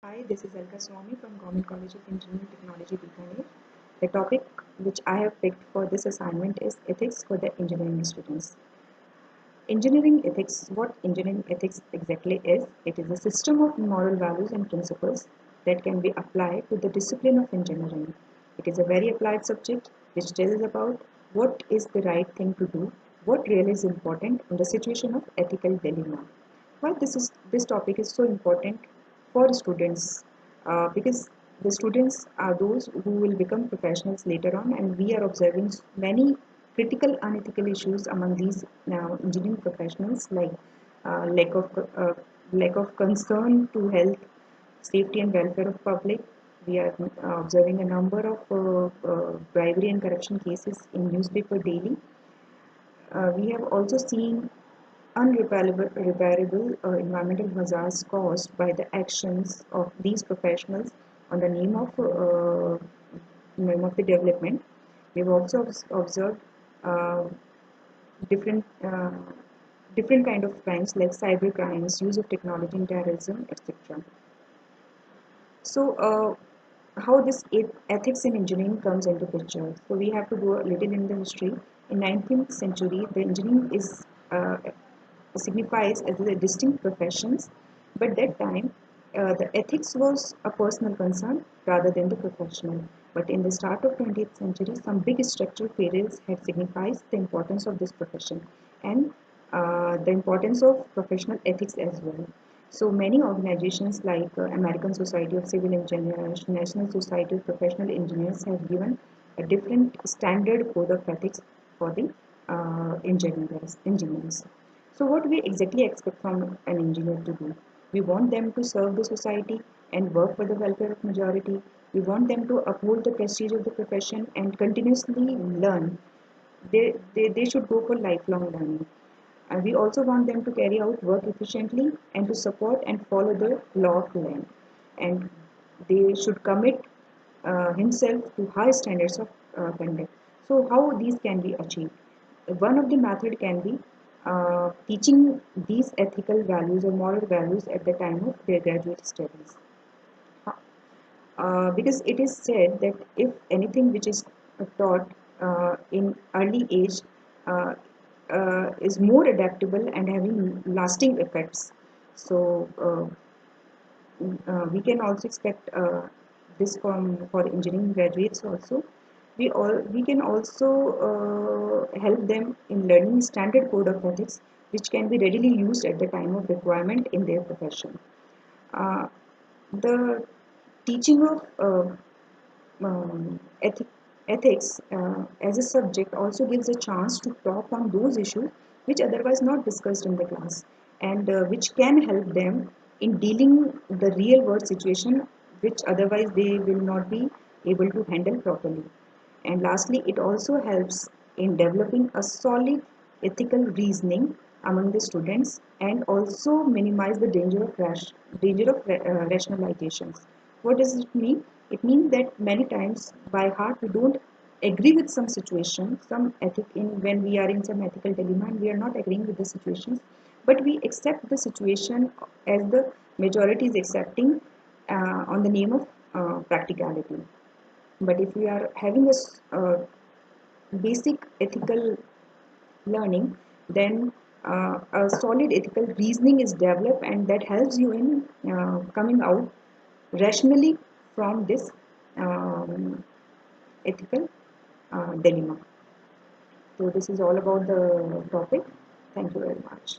Hi, this is Alka Swami from Government College of Engineering Technology, Bikaner. The topic which I have picked for this assignment is ethics for the engineering students. Engineering ethics, what engineering ethics exactly is, it is a system of moral values and principles that can be applied to the discipline of engineering. It is a very applied subject which tells about what is the right thing to do, what really is important in the situation of ethical dilemma. Why this topic is so important for students because the students are those who will become professionals later on, and we are observing many critical unethical issues among these engineering professionals, like uh, lack of uh, lack of concern to health, safety and welfare of public. We are observing a number of bribery and corruption cases in newspaper daily. We have also seen unrepairable environmental hazards caused by the actions of these professionals on the name of the development. We've also observed uh, different different kind of crimes like cyber crimes, use of technology in terrorism, etc. So, how this ethics in engineering comes into picture? So we have to go a little in the history. In 19th century, the engineering is signifies as the distinct professions, but that time the ethics was a personal concern rather than the professional. But in the start of 20th century, some big structural periods had signifies the importance of this profession and the importance of professional ethics as well. So many organizations like American Society of Civil Engineers, National Society of Professional Engineers have given a different standard code of ethics for the engineers. So what we exactly expect from an engineer to do? We want them to serve the society and work for the welfare of majority. We want them to uphold the prestige of the profession and continuously learn. They should go for lifelong learning. And we also want them to carry out work efficiently and to support and follow the law of land. And they should commit himself to high standards of conduct. So how these can be achieved? One of the method can be teaching these ethical values or moral values at the time of their graduate studies. Because it is said that if anything which is taught in early age uh, is more adaptable and having lasting effects. So we can also expect this from for engineering graduates also. We can also help them in learning standard code of ethics, which can be readily used at the time of requirement in their profession. Uh, the teaching of ethics as a subject also gives a chance to talk on those issues which otherwise not discussed in the class, and which can help them in dealing the real world situation which otherwise they will not be able to handle properly. And lastly, it also helps in developing a solid ethical reasoning among the students and also minimize the danger of rationalizations. What does it mean? It means that many times by heart we don't agree with some situation, some ethic in when we are in some ethical dilemma and we are not agreeing with the situations, but we accept the situation as the majority is accepting on the name of practicality. But if we are having basic ethical learning, then a solid ethical reasoning is developed, and that helps you in coming out rationally from this ethical dilemma. So this is all about the topic. Thank you very much.